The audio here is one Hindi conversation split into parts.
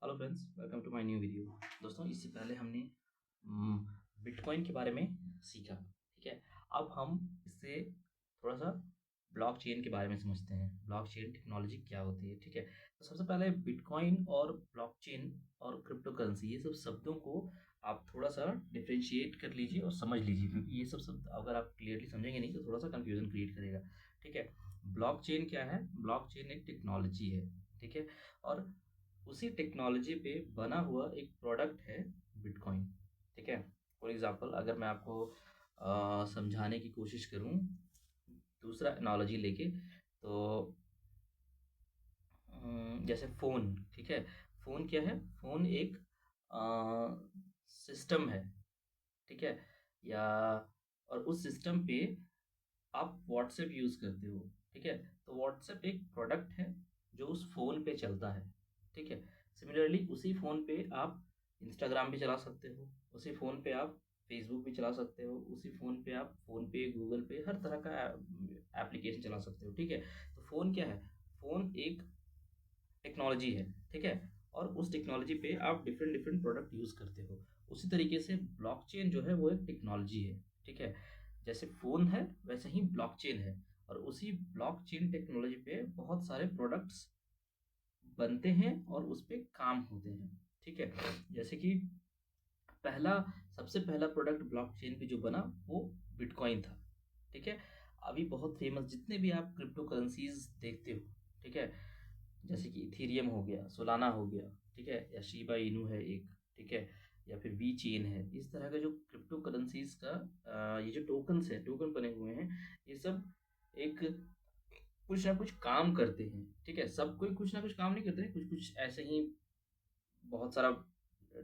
Hello friends, welcome to my new video. दोस्तों, इससे पहले हमने बिटकॉइन के बारे में सीखा। ठीक है, अब हम इससे थोड़ा सा ब्लॉकचेन के बारे में समझते हैं। ब्लॉकचेन टेक्नोलॉजी क्या होती है। ठीक है, तो सबसे पहले बिटकॉइन और ब्लॉकचेन और क्रिप्टो करेंसी, ये सब शब्दों को आप थोड़ा सा डिफ्रेंशिएट कर लीजिए और समझ लीजिए, क्योंकि ये सब शब्द अगर आप क्लियरली समझेंगे नहीं तो थोड़ा सा कंफ्यूजन क्रिएट करेगा। ठीक है, ब्लॉकचेन क्या है? ब्लॉकचेन एक टेक्नोलॉजी है। ठीक है, और उसी टेक्नोलॉजी पे बना हुआ एक प्रोडक्ट है बिटकॉइन। ठीक है, फॉर एग्जांपल अगर मैं आपको समझाने की कोशिश करूं दूसरा एनालॉजी लेके, तो जैसे फ़ोन। ठीक है, फ़ोन क्या है? फ़ोन एक सिस्टम है। ठीक है, या और उस सिस्टम पे आप व्हाट्सएप यूज़ करते हो। ठीक है, तो व्हाट्सएप एक प्रोडक्ट है जो उस फ़ोन पे चलता है। ठीक है, सिमिलरली उसी फ़ोन पे आप इंस्टाग्राम भी चला सकते हो, उसी फ़ोन पे आप फेसबुक भी चला सकते हो, उसी फ़ोन पे आप फ़ोनपे, गूगल पे, हर तरह का एप्लीकेशन चला सकते हो। ठीक है, तो फ़ोन क्या है? फ़ोन एक टेक्नोलॉजी है। ठीक है, और उस टेक्नोलॉजी पे आप डिफरेंट डिफरेंट प्रोडक्ट यूज़ करते हो। उसी तरीके से ब्लॉकचेन जो है वो एक टेक्नोलॉजी है। ठीक है, जैसे फ़ोन है वैसे ही ब्लॉकचेन है, और उसी ब्लॉकचेन टेक्नोलॉजी पे बहुत सारे प्रोडक्ट्स बनते हैं और उस पे काम होते हैं। ठीक है, जैसे कि पहला सबसे पहला प्रोडक्ट ब्लॉकचेन पे जो बना वो बिटकॉइन था। ठीक है, अभी बहुत फेमस जितने भी आप क्रिप्टो करेंसीज देखते हो, ठीक है, जैसे कि इथेरियम हो गया, सोलाना हो गया, ठीक है, या शिबा इनू है एक, ठीक है, या फिर वी चेन है। इस तरह का जो क्रिप्टो करेंसीज का ये जो टोकन्स है, टोकन बने हुए हैं, ये सब एक कुछ ना कुछ काम करते हैं। ठीक है, सब कोई कुछ ना कुछ काम नहीं करते हैं, कुछ कुछ ऐसे ही बहुत सारा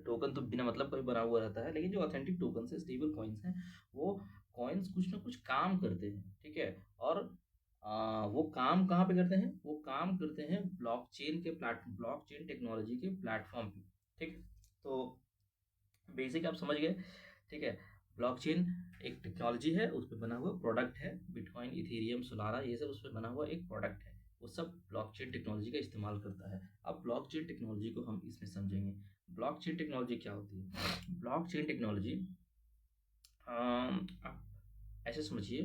टोकन तो बिना मतलब का भी बना हुआ रहता है, लेकिन जो ऑथेंटिक टोकन है, स्टेबल कॉइन्स हैं, वो कॉइन्स कुछ ना कुछ काम करते हैं। ठीक है, और वो काम कहाँ पे करते हैं? वो काम करते हैं ब्लॉकचेन के प्लेटफॉर्म, ब्लॉकचेन टेक्नोलॉजी के प्लेटफॉर्म पे। ठीक है, तो बेसिक आप समझ गए। ठीक है, ब्लॉकचेन एक टेक्नोलॉजी है, उस पे बना हुआ प्रोडक्ट है। बिटकॉइन, इथेरियम, सोलाना, ये सब उस पे बना हुआ एक प्रोडक्ट है। वो सब ब्लॉकचेन टेक्नोलॉजी का इस्तेमाल करता है। अब ब्लॉकचेन टेक्नोलॉजी को हम इसमें समझेंगे। ब्लॉकचेन टेक्नोलॉजी क्या होती है? ब्लॉकचेन टेक्नोलॉजी आप ऐसे समझिए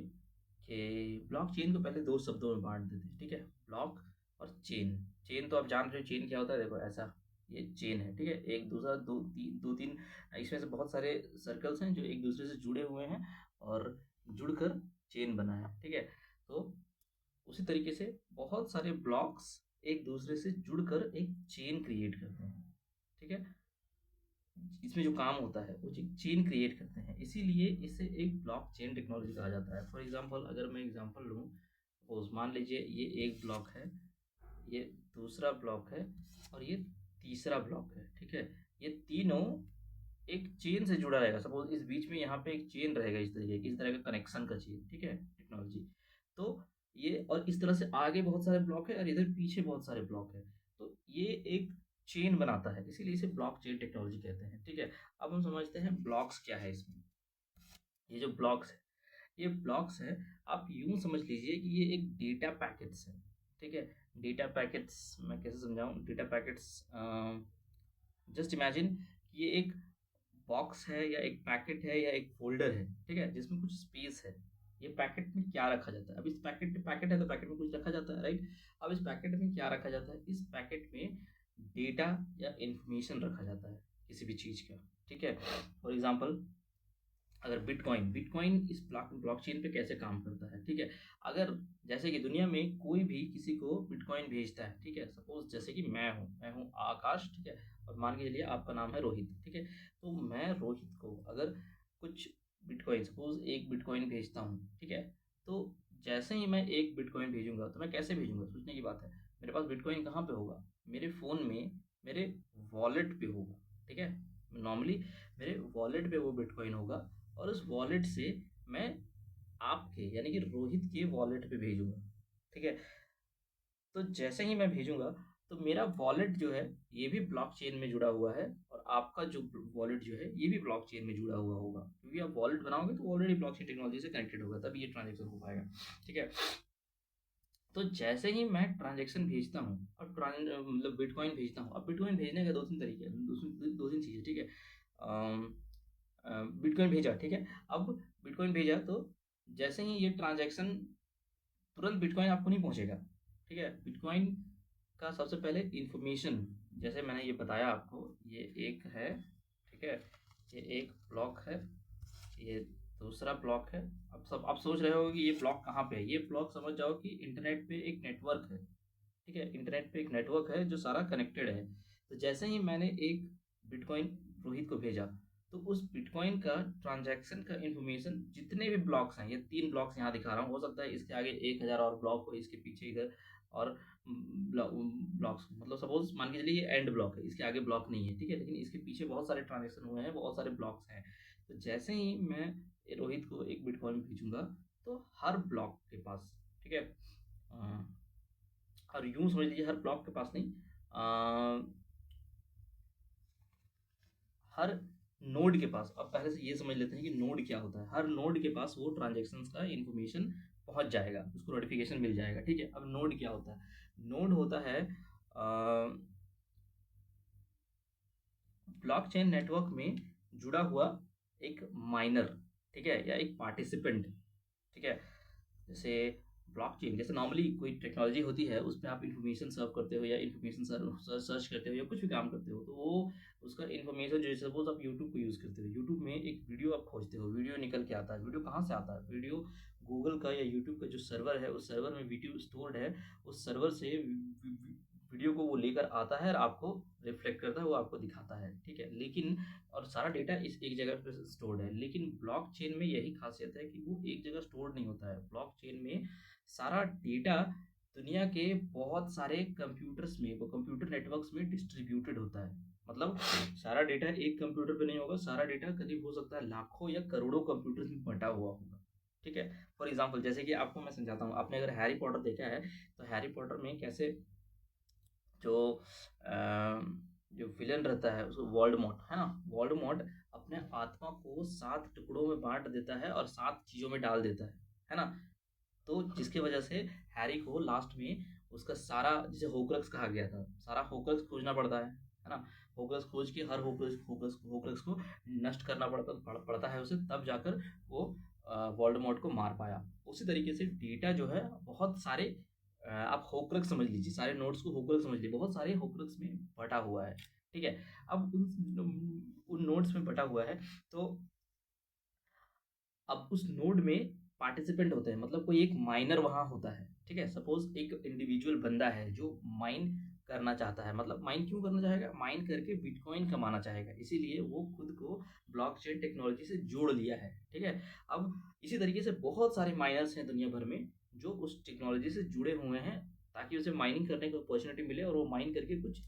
कि ब्लॉकचेन को पहले दो शब्दों में बांट देते हैं। ठीक है, ब्लॉक और चेन। चेन तो आप जान रहे हो, चेन क्या होता है? देखो ऐसा, ये चेन है। ठीक है, एक दूसरा दो तीन, इसमें से बहुत सारे सर्कल्स हैं जो एक दूसरे से जुड़े हुए हैं और जुड़कर चेन बना है। ठीक है, तो उसी तरीके से बहुत सारे ब्लॉक्स एक दूसरे से जुड़कर एक चेन क्रिएट करते हैं। ठीक है, इसमें जो काम होता है वो चेन क्रिएट करते हैं, इसीलिए इसे एक ब्लॉक चेन टेक्नोलॉजी कहा जाता है। फॉर एग्जांपल अगर मैं एग्जांपल लूँ, सपोज मान लीजिए ये एक ब्लॉक है, ये दूसरा ब्लॉक है, और ये तीसरा ब्लॉक है। ठीक है, ये तीनों एक चेन से जुड़ा रहेगा। सपोज इस बीच में यहाँ पे एक चेन रहेगा, इस तरीके की, इस तरह का कनेक्शन का चेन। ठीक है, टेक्नोलॉजी। तो ये, और इस तरह से आगे बहुत सारे ब्लॉक है और इधर पीछे बहुत सारे ब्लॉक है, तो ये एक चेन बनाता है, इसीलिए इसे ब्लॉक चेन टेक्नोलॉजी कहते हैं। ठीक है, अब हम समझते हैं ब्लॉक्स क्या है इसमें। ये जो ब्लॉक्स है, ये ब्लॉक्स है, आप यूं समझ लीजिए कि ये एक डेटा पैकेट्स है। ठीक है, डेटा पैकेट्स मैं कैसे समझाऊं? डेटा पैकेट्स, जस्ट इमेजिन कि ये एक बॉक्स है या एक पैकेट है या एक फोल्डर है। ठीक है, जिसमें कुछ स्पेस है। ये पैकेट में क्या रखा जाता है? अब इस पैकेट पैकेट है तो पैकेट में कुछ रखा जाता है, राइट? अब इस पैकेट में क्या रखा जाता है? इस पैकेट में डेटा या इंफॉर्मेशन रखा जाता है किसी भी चीज़ का। ठीक है, फॉर एग्जांपल अगर बिटकॉइन बिटकॉइन इस ब्लॉकचेन पे कैसे काम करता है। ठीक है, अगर जैसे कि दुनिया में कोई भी किसी को बिटकॉइन भेजता है, ठीक है, सपोज जैसे कि मैं हूँ आकाश, ठीक है, और मान के चलिए आपका नाम है रोहित। ठीक है, तो मैं रोहित को अगर कुछ बिटकॉइन, सपोज एक बिटकॉइन भेजता हूँ, ठीक है, तो जैसे ही मैं एक बिटकॉइन भेजूंगा, तो मैं कैसे भेजूंगा? सोचने की बात है। मेरे पास बिटकॉइन कहाँ पे होगा? मेरे फ़ोन में, मेरे वॉलेट पे होगा। ठीक है, नॉर्मली मेरे वॉलेट पे वो बिटकॉइन होगा, और उस वॉलेट से मैं आपके यानी कि रोहित के वॉलेट पे भेजूंगा। ठीक है, तो जैसे ही मैं भेजूंगा, तो मेरा वॉलेट जो है ये भी ब्लॉकचेन में जुड़ा हुआ है, और आपका जो वॉलेट जो है ये भी ब्लॉकचेन में जुड़ा हुआ होगा, क्योंकि आप वॉलेट बनाओगे तो ऑलरेडी ब्लॉकचेन टेक्नोलॉजी से कनेक्टेड होगा, तभी ये ट्रांजेक्शन हो पाएगा। ठीक है, तो जैसे ही मैं ट्रांजैक्शन भेजता हूँ और मतलब बिटकॉइन भेजता हूँ, अब बिटकॉइन भेजने का 2-3 तरीके हैं, 2-3 चीज़ें, ठीक है? बिटकॉइन भेजा, ठीक है? अब बिटकॉइन भेजा तो जैसे ही ये ट्रांजैक्शन, तुरंत बिटकॉइन आपको नहीं पहुँचेगा, ठीक है? बिटकॉइन का सबसे पहले इन्फॉर्मेशन, जैसे मैंने ये बताया आपको, ये एक है, ठीक है? ये एक ब्लॉक है, ये दूसरा ब्लॉक है। अब सब आप सोच रहे हो कि ये ब्लॉक कहाँ पे है? ये ब्लॉक समझ जाओ कि इंटरनेट पे एक नेटवर्क है, ठीक है? इंटरनेट पे एक नेटवर्क है जो सारा कनेक्टेड है। तो जैसे ही मैंने एक बिटकॉइन रोहित को भेजा, तो उस बिटकॉइन का ट्रांजैक्शन का इन्फॉर्मेशन, जितने भी ब्लॉक्स हैं, ये 3 ब्लॉक्स यहाँ दिखा रहा हूँ, हो सकता है इसके आगे 1000 और ब्लॉक हो, इसके पीछे इधर और ब्लॉक्स, मतलब सपोज मान के चलिए ये एंड ब्लॉक है, इसके आगे ब्लॉक नहीं है, ठीक है? लेकिन इसके पीछे बहुत सारे ट्रांजैक्शन हुए हैं, बहुत सारे ब्लॉक्स हैं। तो जैसे ही मैं रोहित को एक बिटकॉइन भेजूंगा, तो हर ब्लॉक के पास, ठीक है, और यूं समझ लीजिए हर ब्लॉक के पास नहीं, हर नोड के पास, अब पहले से ये समझ लेते हैं कि नोड क्या होता है। हर नोड के पास वो ट्रांजेक्शन्स का इंफॉर्मेशन पहुंच जाएगा, उसको नोटिफिकेशन मिल जाएगा, ठीक है? अब नोड क्या होता है? नोड होता है ब्लॉकचेन नेटवर्क में जुड़ा हुआ एक माइनर, ठीक है, या एक पार्टिसिपेंट, ठीक है? जैसे ब्लॉकचेन, जैसे नॉर्मली कोई टेक्नोलॉजी होती है, उसमें आप इन्फॉर्मेशन सर्व करते हो या इन्फॉर्मेशन सर्च करते हो या कुछ भी काम करते हो, तो वो उसका इन्फॉर्मेशन, जो सपोज आप यूट्यूब को यूज़ करते हो, यूट्यूब में एक वीडियो आप खोजते हो, वीडियो निकल के आता है। वीडियो कहाँ से आता है? वीडियो गूगल का या यूट्यूब का जो सर्वर है, उस सर्वर में वीडियो स्टोर्ड है, उस सर्वर से वीडियो को वो लेकर आता है और आपको रिफ्लेक्ट करता है, वो आपको दिखाता है, ठीक है? लेकिन और सारा डेटा इस एक जगह पे स्टोर्ड है। लेकिन ब्लॉकचेन में यही खासियत है कि वो एक जगह स्टोर्ड नहीं होता है। ब्लॉकचेन में सारा डेटा दुनिया के बहुत सारे कंप्यूटर्स में, वो कंप्यूटर नेटवर्क्स में डिस्ट्रीब्यूटेड होता है। मतलब सारा डेटा एक कंप्यूटर पे नहीं होगा, सारा डेटा करीब हो सकता है लाखों या करोड़ों कंप्यूटर्स में बटा हुआ होगा, ठीक है? फॉर एग्जाम्पल, जैसे कि आपको मैं समझाता हूँ, आपने अगर हैरी पॉटर देखा है, तो हैरी पॉटर में कैसे जो जो विलन रहता है, उसको वोल्डेमॉर्ट, है ना? वोल्डेमॉर्ट अपने आत्मा को 7 टुकड़ों में बांट देता है और 7 चीज़ों में डाल देता है ना? तो जिसकी वजह से हैरी को लास्ट में उसका सारा, जिसे होक्रक्स कहा गया था, सारा होक्रक्स खोजना पड़ता है ना? होक्रक्स खोज के हर होक्रक्स होक्रक्स होक्रक्स को नष्ट करना पड़ता है उसे, तब जाकर वो वोल्डेमॉर्ट को मार पाया। उसी तरीके से डेटा जो है बहुत सारे, आप होक्रक्स समझ लीजिए, सारे नोड्स को होक्रक्स समझ लीजिए, बहुत सारे होक्रक्स में बटा हुआ है, ठीक है? अब उन नोड्स में बटा हुआ है, तो अब उस नोड में पार्टिसिपेंट होते हैं, मतलब कोई एक माइनर वहां होता है, ठीक है? सपोज एक इंडिविजुअल बंदा है जो माइन करना चाहता है, मतलब माइन क्यों करना चाहेगा? माइन करके बिटकॉइन कमाना चाहेगा, इसीलिए वो खुद को ब्लॉकचेन टेक्नोलॉजी से जोड़ लिया है, ठीक है? अब इसी तरीके से बहुत सारे माइनर्स हैं दुनिया भर में जो उस टेक्नोलॉजी से जुड़े हुए हैं, ताकि उसे माइनिंग करने की अपॉर्चुनिटी मिले और वो माइन करके कुछ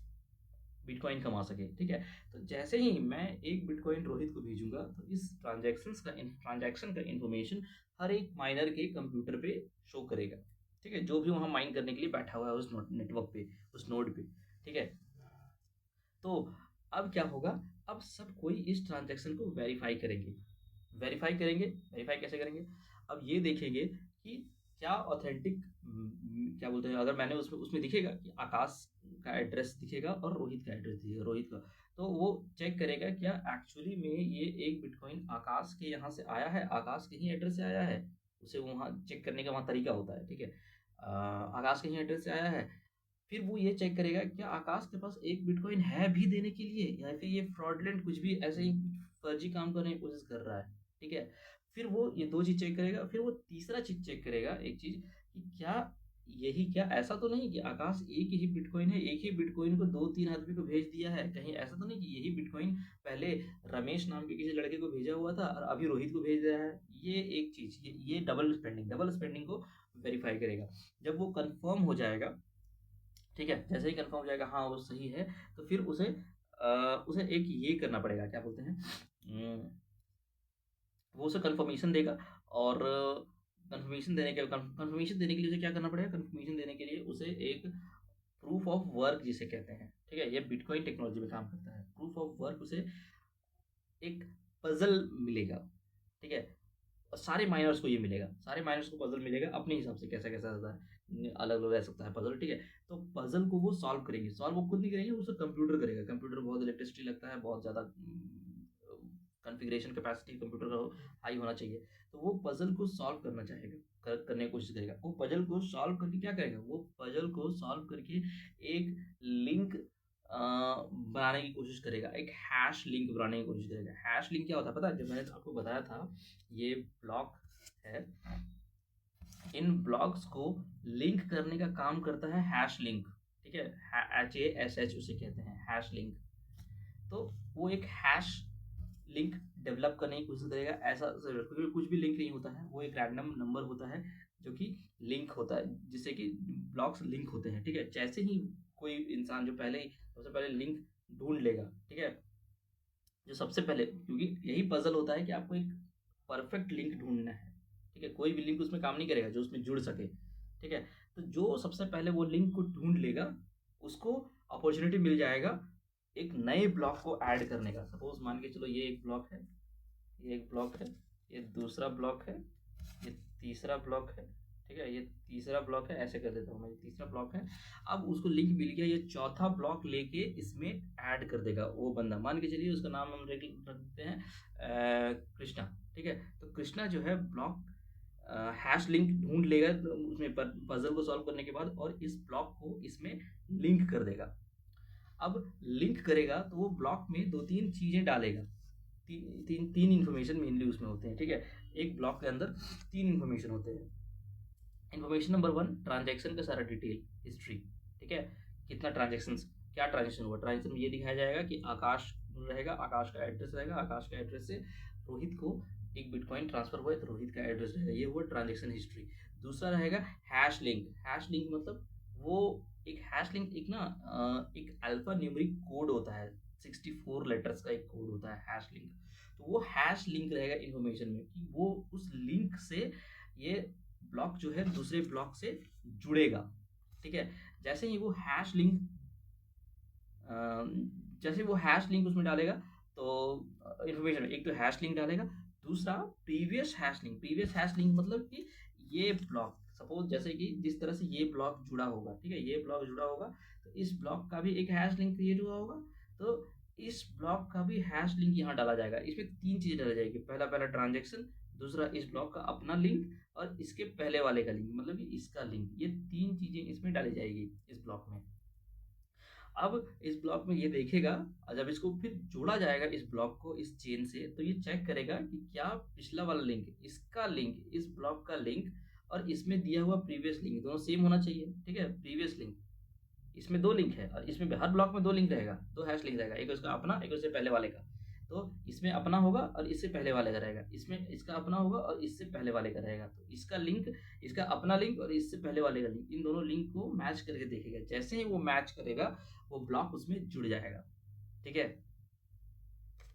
बिटकॉइन कमा सके, ठीक है? तो जैसे ही मैं एक बिटकॉइन रोहित को भेजूंगा, तो इस ट्रांजैक्शन का इंफॉर्मेशन हर एक माइनर के कंप्यूटर पे शो करेगा, ठीक है? जो भी वहां माइन करने के लिए बैठा हुआ है उस नेटवर्क पे, उस नोड पे, ठीक है? तो अब क्या होगा? अब सब कोई इस ट्रांजैक्शन को वेरीफाई करेंगे। वेरीफाई करेंगे, वेरीफाई कैसे करेंगे? अब ये देखेंगे कि क्या ऑथेंटिक, क्या बोलते हैं, अगर मैंने उसमें उसमें दिखेगा कि आकाश का एड्रेस दिखेगा और रोहित का एड्रेस दिखेगा, रोहित का, तो वो चेक करेगा क्या एक्चुअली में ये एक बिटकॉइन आकाश के यहाँ से आया है, आकाश के ही एड्रेस से आया है। उसे वहाँ चेक करने का वहाँ तरीका होता है, ठीक है? आकाश के ही एड्रेस से आया है। फिर वो ये चेक करेगा क्या आकाश के पास एक बिटकॉइन है भी देने के लिए, या फिर ये फ्रॉडलेंट कुछ भी ऐसे ही कुछ फर्जी काम करने की कोशिश कर रहा है, ठीक है? फिर वो ये 2 चीज़ चेक करेगा, फिर वो तीसरा चीज़ चेक करेगा, एक चीज़, कि क्या यही, क्या ऐसा तो नहीं कि आकाश एक ही बिटकॉइन है, एक ही बिटकॉइन को 2-3 आदमी को भेज दिया है, कहीं ऐसा तो नहीं कि यही बिटकॉइन पहले रमेश नाम के किसी लड़के को भेजा हुआ था और अभी रोहित को भेज रहा है? ये एक चीज़, ये डबल स्पेंडिंग को वेरीफाई करेगा। जब वो कंफर्म हो जाएगा, ठीक है, जैसे ही कंफर्म हो जाएगा हाँ वो सही है, तो फिर उसे एक ये करना पड़ेगा, क्या बोलते हैं, वो उसे कंफर्मेशन देगा। और कंफर्मेशन देने के लिए उसे क्या करना पड़ेगा? कंफर्मेशन देने के लिए उसे एक प्रूफ ऑफ वर्क जिसे कहते हैं, ठीक है? ये बिटकॉइन टेक्नोलॉजी में काम करता है। प्रूफ ऑफ वर्क, उसे एक पजल मिलेगा, ठीक है? और सारे माइनर्स को ये मिलेगा, सारे माइनर्स को पजल मिलेगा अपने हिसाब से, कैसा कैसा रहता है। अलग-अलग रह सकता है पज़ल, ठीक है? तो पज़ल को वो सॉल्व करेंगे, सॉल्व वो खुद नहीं करेंगे, उसको कंप्यूटर करेगा। कंप्यूटर में बहुत इलेक्ट्रिसिटी लगता है, बहुत ज़्यादा कॉन्फ़िगरेशन कैपेसिटी कंप्यूटर का हाई होना चाहिए। तो वो पज़ल को सॉल्व करना चाहेगा, करने की कोशिश करेगा। वो पज़ल को सॉल्व करके क्या करेगा? वो पज़ल को सॉल्व करके एक लिंक बनाने की कोशिश करेगा, एक हैश लिंक बनाने की कोशिश करेगा। हैश लिंक क्या होता है पता है? जो मैंने आपको बताया था, ये ब्लॉक है, इन ब्लॉक्स को लिंक करने का काम करता है हैश लिंक, ठीक है? HASH उसे कहते हैं, हैश लिंक। तो वो एक हैश लिंक डेवलप करने की कोशिश करेगा, ऐसा क्योंकि कुछ भी लिंक नहीं होता है, वो एक रैंडम नंबर होता है जो कि लिंक होता है, जिससे कि ब्लॉक्स लिंक होते हैं, ठीक है? जैसे ही कोई इंसान जो पहले ही सबसे पहले लिंक ढूंढ लेगा, ठीक है? जो सबसे पहले, क्योंकि यही पजल होता है कि आपको एक परफेक्ट लिंक ढूंढना है, ठीक है? कोई भी लिंक उसमें काम नहीं करेगा जो उसमें जुड़ सके, ठीक है? तो जो सबसे पहले वो लिंक को ढूंढ लेगा, उसको अपॉर्चुनिटी मिल जाएगा एक नए ब्लॉक को ऐड करने का। सपोज मान के चलो, ये एक ब्लॉक है, ये एक ब्लॉक है, ये दूसरा ब्लॉक है, ये तीसरा ब्लॉक है, ठीक है? ये तीसरा ब्लॉक है, ऐसे कर देता हूँ मैं, ये तीसरा ब्लॉक है। अब उसको लिंक मिल गया, ये चौथा ब्लॉक लेके इसमें ऐड कर देगा वो बंदा। मान के चलिए उसका नाम हम रख देते हैं कृष्णा, ठीक है? तो कृष्णा जो है ब्लॉक हैश लिंक ढूंढ लेगा तो उसमें पजल को सॉल्व करने के बाद, और इस ब्लॉक को इसमें लिंक कर देगा। अब लिंक करेगा तो वो ब्लॉक में 2-3 चीज़ें डालेगा। तीन इन्फॉर्मेशन मेनली उसमें होते हैं, ठीक है? एक ब्लॉक के अंदर 3 इन्फॉर्मेशन होते हैं। इन्फॉर्मेशन नंबर 1, ट्रांजैक्शन का सारा डिटेल, हिस्ट्री, ठीक है? कितना ट्रांजैक्शंस, क्या ट्रांजैक्शन हुआ। ट्रांजैक्शन में ये दिखाया जाएगा कि आकाश रहेगा, आकाश का एड्रेस रहेगा, आकाश का एड्रेस से रोहित को एक बिटकॉइन ट्रांसफर हुआ है तो रोहित का एड्रेस रहेगा, ये हुआ ट्रांजैक्शन हिस्ट्री। दूसरा रहेगा हैश लिंक। हैश लिंक मतलब वो एक हैश लिंक एक ना एक अल्फा न्यूमेरिक कोड होता है, 64 लेटर्स का एक कोड होता है हैश लिंक। तो वो हैश लिंक रहेगा इन्फॉर्मेशन में कि वो उस लिंक से ये ब्लॉक जो है दूसरे ब्लॉक से जुड़ेगा, ठीक है? जैसे ही वो हैश लिंक जैसे वो हैश लिंक उसमें डालेगा तो इन्फॉर्मेशन, एक तो हैश लिंक डालेगा, दूसरा previous hash link. Previous hash link मतलब कि ये ब्लॉक, सपोज जैसे कि जिस तरह से ये ब्लॉक जुड़ा होगा, ठीक है? ये ब्लॉक जुड़ा होगा तो इस ब्लॉक का भी एक हैश लिंक क्रिएट हुआ होगा, तो इस ब्लॉक का भी हैश लिंक यहाँ डाला जाएगा। इसमें 3 चीज़ें डाली जाएगी, पहला ट्रांजैक्शन, दूसरा इस ब्लॉक का अपना लिंक, और इसके पहले वाले का लिंक, मतलब कि इसका लिंक। ये 3 चीज़ें इसमें डाली जाएगी इस ब्लॉक में। अब इस ब्लॉक में ये देखेगा, और जब इसको फिर जोड़ा जाएगा इस ब्लॉक को इस चेन से, तो ये चेक करेगा कि क्या पिछला वाला लिंक, इसका लिंक, इस ब्लॉक का लिंक और इसमें दिया हुआ प्रीवियस लिंक दोनों सेम होना चाहिए, ठीक है? प्रीवियस लिंक, इसमें 2 लिंक है और इसमें हर ब्लॉक में 2 लिंक रहेगा, 2 हैश लिंक रहेगा, एक उसका अपना, एक उससे पहले वाले का। तो इसमें अपना होगा और इससे पहले वाले का रहेगा, इसमें इसका अपना होगा और इससे पहले वाले का रहेगा। तो इसका लिंक, इसका अपना लिंक और इससे पहले वाले का लिंक, इन दोनों लिंक को मैच करके देखेगा। जैसे ही वो मैच करेगा, वो ब्लॉक उसमें जुड़ जाएगा, ठीक है?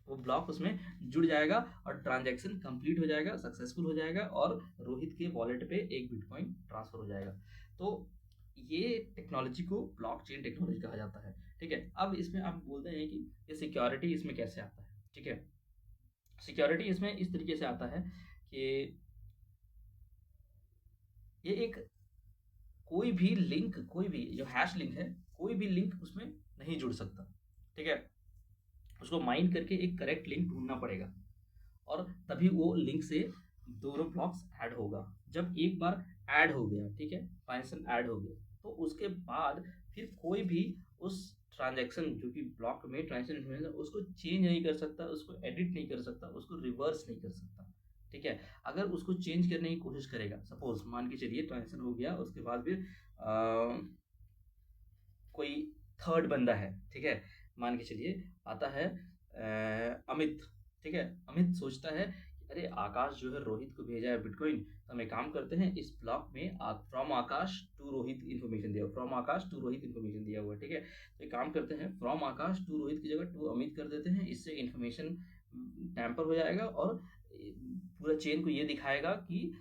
वो ब्लॉक उसमें जुड़ जाएगा और ट्रांजैक्शन कंप्लीट हो जाएगा, सक्सेसफुल हो जाएगा, और रोहित के वॉलेट पे एक बिटकॉइन ट्रांसफर हो जाएगा। तो ये टेक्नोलॉजी को ब्लॉकचेन टेक्नोलॉजी कहा जाता है, ठीक है? अब इसमें आप बोलते हैं कि ये सिक्योरिटी इसमें कैसे आता है, ठीक है? सिक्योरिटी इसमें इस तरीके से आता है कि ये एक कोई भी लिंक, कोई भी जो हैश लिंक है, कोई भी लिंक उसमें नहीं जुड़ सकता, ठीक है? उसको माइंड करके एक करेक्ट लिंक ढूंढना पड़ेगा, और तभी वो लिंक से दोनों ब्लॉक्स ऐड होगा। जब एक बार ऐड हो गया, ठीक है, ट्रांजेक्शन ऐड हो गया, तो उसके बाद फिर कोई भी उस ट्रांजेक्शन जो कि ब्लॉक में ट्रांजेक्शन है उसको चेंज नहीं कर सकता, उसको एडिट नहीं कर सकता, उसको रिवर्स नहीं कर सकता, ठीक है? अगर उसको चेंज करने की कोशिश करेगा, सपोज मान के चलिए ट्रांजेक्शन हो गया, उसके बाद फिर कोई थर्ड बंदा है, ठीक है? मान के चलिए आता है अमित, ठीक है? अमित सोचता है कि अरे आकाश जो है रोहित को भेजा है बिटकॉइन, तो हम एक काम करते हैं, इस ब्लॉक में from Akash to Rohit information दिया हुआ, from Akash to Rohit information दिया हुआ है, ठीक है? तो एक काम करते हैं, फ्रॉम आकाश टू रोहित की जगह टू अमित कर देते हैं, इससे इन्फॉर्मेशन टैम्पर हो जाएगा और पूरा चेन को ये दिखाएगा कि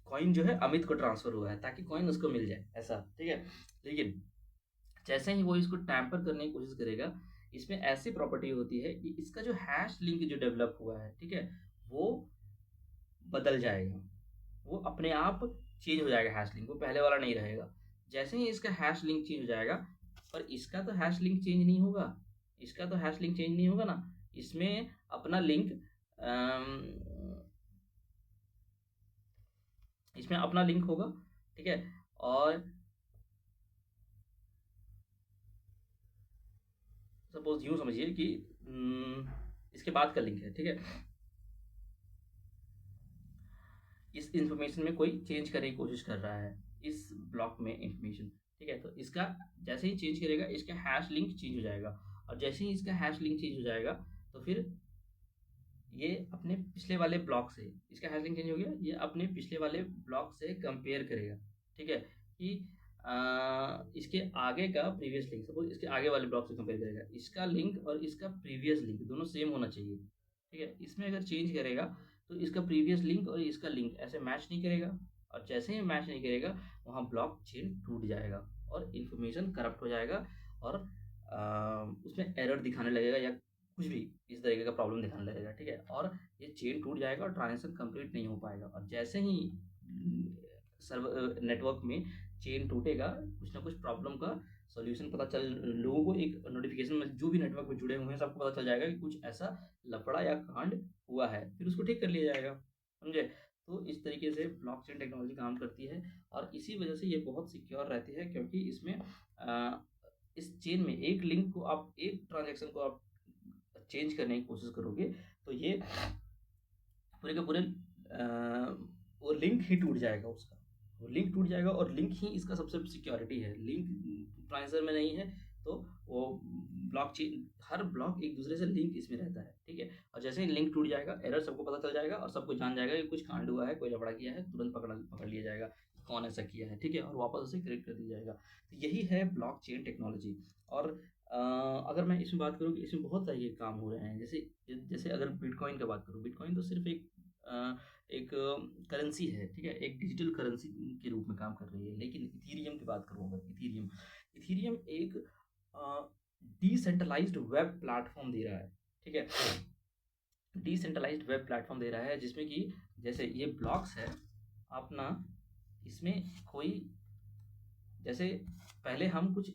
कॉइन जो है अमित को ट्रांसफर हुआ है, ताकि कॉइन उसको मिल जाए, ऐसा, ठीक है? लेकिन जैसे ही वो इसको टैम्पर करने की कोशिश करेगा, इसमें ऐसी प्रॉपर्टी होती है कि इसका जो हैश लिंक जो डेवलप हुआ है, ठीक है, वो बदल जाएगा, वो अपने आप चेंज हो जाएगा हैश लिंक, वो पहले वाला नहीं रहेगा। जैसे ही इसका हैश लिंक चेंज हो जाएगा, पर इसका तो हैश लिंक चेंज नहीं होगा, इसका तो हैश लिंक चेंज नहीं होगा ना, इसमें अपना लिंक इसमें अपना लिंक होगा, ठीक है। और सपोज यूँ समझिए कि इसके बाद का लिंक है, ठीक है। इस इंफॉर्मेशन में कोई चेंज करने की कोशिश कर रहा है, इस ब्लॉक में इंफॉर्मेशन, ठीक है। तो इसका जैसे ही चेंज करेगा, इसका हैश लिंक चेंज हो जाएगा, और जैसे ही इसका हैश लिंक चेंज हो जाएगा, तो फिर ये अपने पिछले वाले ब्लॉक से, इसका हैश लिंक चेंज हो गया, ये अपने पिछले वाले ब्लॉक से कंपेयर करेगा, ठीक है। कि इसके आगे का प्रीवियस लिंक, सपोज इसके आगे वाले ब्लॉक से कंपेयर करेगा, इसका लिंक और इसका प्रीवियस लिंक दोनों सेम होना चाहिए, ठीक है। इसमें अगर चेंज करेगा तो इसका प्रीवियस लिंक और इसका लिंक ऐसे मैच नहीं करेगा, और जैसे ही मैच नहीं करेगा, वहाँ ब्लॉक चेन टूट जाएगा और इन्फॉर्मेशन करप्ट हो जाएगा, और उसमें एरर दिखाने लगेगा या कुछ भी इस तरीके का प्रॉब्लम दिखाने लगेगा, ठीक है। और ये चेन टूट जाएगा और ट्रांजेक्शन कंप्लीट नहीं हो पाएगा। और जैसे ही सर्वर नेटवर्क में चेन टूटेगा, कुछ ना कुछ प्रॉब्लम का सॉल्यूशन पता चल, लोगों को एक नोटिफिकेशन में, जो भी नेटवर्क में जुड़े हुए हैं सबको पता चल जाएगा कि कुछ ऐसा लफड़ा या कांड हुआ है, फिर उसको ठीक कर लिया जाएगा, समझे। तो इस तरीके से ब्लॉकचेन टेक्नोलॉजी काम करती है, और इसी वजह से ये बहुत सिक्योर रहती है, क्योंकि इसमें इस चेन में एक लिंक को आप, एक ट्रांजेक्शन को आप चेंज करने की कोशिश करोगे, तो ये पूरे के पूरे वो लिंक ही टूट जाएगा, उसका वो लिंक टूट जाएगा, और लिंक ही इसका सबसे सिक्योरिटी है। लिंक ट्रांसफर में नहीं है तो वो ब्लॉकचेन, हर ब्लॉक एक दूसरे से लिंक इसमें रहता है, ठीक है। और जैसे ही लिंक टूट जाएगा, एरर सबको पता चल जाएगा, और सबको जान जाएगा कि कुछ कांड हुआ है, कोई लफड़ा किया है, तुरंत पकड़ लिया जाएगा कौन ऐसा किया है, ठीक है, और वापस उसे करेक्ट कर दिया जाएगा। तो यही है ब्लॉकचेन टेक्नोलॉजी। और अगर मैं इसमें बात करूँ कि इसमें बहुत सारे काम हो रहे हैं, जैसे जैसे अगर बिटकॉइन का बात करूँ, बिटकॉइन तो सिर्फ एक करेंसी है, ठीक है, एक डिजिटल करेंसी के रूप में काम कर रही है। लेकिन इथीरियम की बात करूँ, अगर इथीरियम एक डिसेंट्रलाइज्ड वेब प्लेटफॉर्म दे रहा है, ठीक है, डिसेंट्रलाइज्ड वेब प्लेटफॉर्म दे रहा है, जिसमें कि जैसे ये ब्लॉक्स है अपना, इसमें कोई, जैसे पहले हम कुछ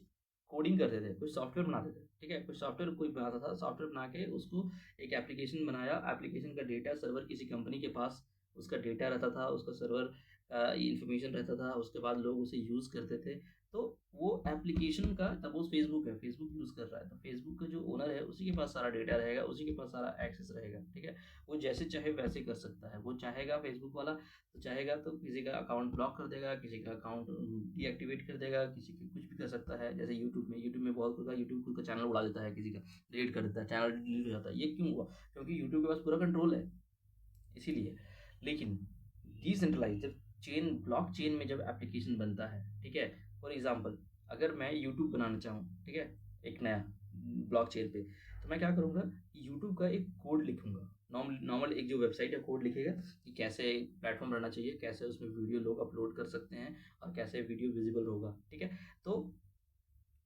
कोडिंग करते थे, कुछ सॉफ्टवेयर बनाते थे, ठीक है, कुछ सॉफ्टवेयर कोई बनाता था, सॉफ्टवेयर बना के उसको एक एप्लीकेशन बनाया, एप्लीकेशन का डेटा सर्वर किसी कंपनी के पास, उसका डेटा रहता था, उसका सर्वर का इंफॉर्मेशन रहता था, उसके बाद लोग उसे यूज़ करते थे। तो वो एप्लीकेशन का, सपोज फेसबुक है, फेसबुक यूज़ कर रहा है, तो फेसबुक का जो ओनर है उसी के पास सारा डेटा रहेगा, उसी के पास सारा एक्सेस रहेगा, ठीक है। वो जैसे चाहे वैसे कर सकता है, वो चाहेगा फेसबुक वाला, तो चाहेगा तो किसी का अकाउंट ब्लॉक कर देगा, किसी का अकाउंट डीएक्टिवेट कर देगा, किसी की कुछ भी कर सकता है। जैसे यूट्यूब में बहुत होगा, यूट्यूब खुद का चैनल उड़ा देता है, किसी का डिलीट कर देता है, चैनल डिलीट हो जाता है। ये क्यों हुआ? क्योंकि यूट्यूब के पास पूरा कंट्रोल है, इसीलिए। लेकिन डिसेंट्रलाइज, जब चेन, ब्लॉक चेन में जब एप्लीकेशन बनता है, ठीक है, फॉर एग्जाम्पल अगर मैं यूट्यूब बनाना चाहूँ, ठीक है, एक नया ब्लॉक चेन पे, तो मैं क्या करूँगा, यूट्यूब का एक कोड लिखूंगा, नॉर्मल एक जो वेबसाइट है कोड लिखेगा कि कैसे प्लेटफॉर्म रहना चाहिए, कैसे उसमें वीडियो लोग अपलोड कर सकते हैं, और कैसे वीडियो विजिबल होगा, ठीक है। तो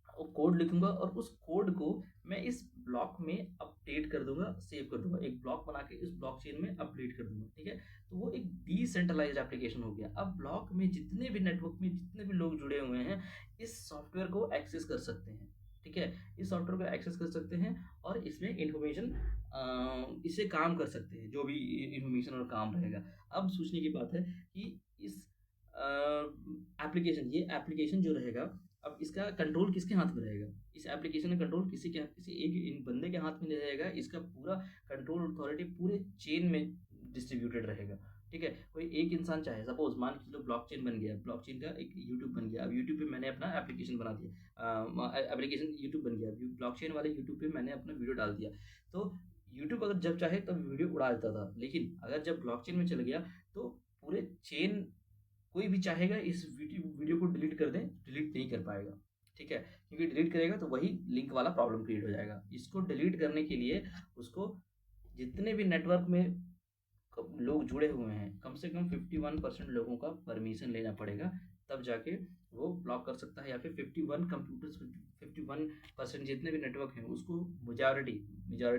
वो कोड लिखूंगा, और उस कोड को मैं इस ब्लॉक में अपडेट कर दूंगा, सेव कर दूंगा, एक ब्लॉक बना के इस ब्लॉक चेन में अपडेट कर दूंगा, ठीक है। तो वो एक डिसेंट्रलाइज्ड एप्लीकेशन हो गया। अब ब्लॉक में जितने भी नेटवर्क में जितने भी लोग जुड़े हुए हैं, इस सॉफ्टवेयर को एक्सेस कर सकते हैं, ठीक है, इस सॉफ्टवेयर को एक्सेस कर सकते हैं, और इसमें इंफॉर्मेशन, इससे काम कर सकते हैं, जो भी इंफॉर्मेशन और काम रहेगा। अब सोचने की बात है कि इस एप्लीकेशन, ये एप्लीकेशन जो रहेगा, अब इसका कंट्रोल किसके हाथ में रहेगा? इस एप्लीकेशन का कंट्रोल किसी एक इन बंदे के हाथ में नहीं रहेगा, इसका पूरा कंट्रोल अथॉरिटी पूरे चेन में डिस्ट्रीब्यूटेड रहेगा, ठीक है। कोई एक इंसान चाहे, सपोज मान के चलो ब्लॉकचेन बन गया, ब्लॉकचेन का एक यूट्यूब बन गया, अब यूट्यूब पे मैंने अपना एप्लीकेशन बना दिया, एप्लीकेशन यूट्यूब बन गया, ब्लॉकचेन वाले यूट्यूब पे मैंने अपना वीडियो डाल दिया, तो यूट्यूब अगर जब चाहे तब वीडियो उड़ा देता था, लेकिन अगर जब ब्लॉकचेन में चल गया, तो पूरे चेन, कोई भी चाहेगा इस वीडियो को डिलीट कर दें, डिलीट नहीं कर पाएगा, ठीक है, क्योंकि डिलीट करेगा तो वही लिंक वाला प्रॉब्लम क्रिएट हो जाएगा। इसको डिलीट करने के लिए उसको जितने भी नेटवर्क में लोग जुड़े हुए हैं, कम से कम 51% लोगों का परमिशन लेना पड़ेगा, तब जाके वो ब्लॉक कर सकता है, या फिर 51 कंप्यूटर्स, 51% जितने भी नेटवर्क हैं उसको मेजॉरिटी,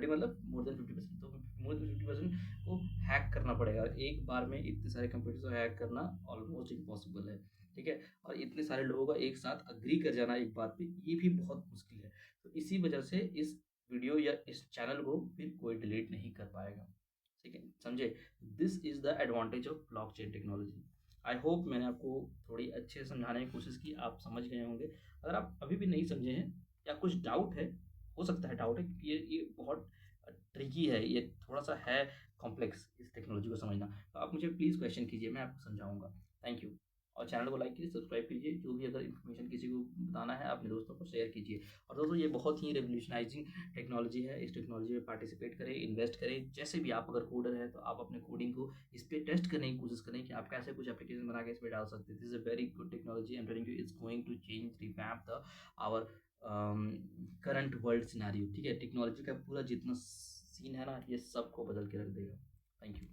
मतलब मोर देन 50%, तो मोर देन 50% को हैक करना पड़ेगा। एक बार में इतने सारे कंप्यूटर्स को हैक करना ऑलमोस्ट इम्पॉसिबल है, ठीक है? और इतने सारे लोगों का एक साथ एग्री कर जाना एक बात पे, ये भी बहुत मुश्किल है। तो इसी वजह से इस वीडियो या इस चैनल को फिर कोई डिलीट नहीं कर पाएगा, ठीक है? समझे? This is the advantage of blockchain technology. I hope मैंने आपको थोड़ी अच्छे से समझाने की कोशिश की, आप समझ गए होंगे। अगर आप अभी भी नहीं समझे हैं या कुछ डाउट है, हो सकता है डाउट है, क्योंकि ये बहुत ट्रिकी है, ये थोड़ा-सा है कॉम्प्लेक्स इस टेक्नोलॉजी को समझना। तो आप मुझे प्लीज़ क्वेश्चन कीजिए, मैं आपको समझाऊँगा। Thank you. और चैनल को लाइक कीजिए, सब्सक्राइब कीजिए, जो भी अगर इन्फॉर्मेशन किसी को बताना है अपने दोस्तों को शेयर कीजिए। और दोस्तों ये बहुत ही रेवोल्यूशनाइजिंग टेक्नोलॉजी है, इस टेक्नोलॉजी में पार्टिसिपेट करें, इन्वेस्ट करें। जैसे भी आप अगर कोडर हैं तो आप अपने कोडिंग को इस पे टेस्ट करने की कोशिश करें कि आप कैसे कुछ एप्लीकेशन बना के इस पे डाल सकते हैं। This is a very good technology, I am telling you, it's going to change revamp the our current world scenario, ठीक है? टेक्नोलॉजी का पूरा जितना सीन है ना, ये सबको बदल के रख देगा। Thank you.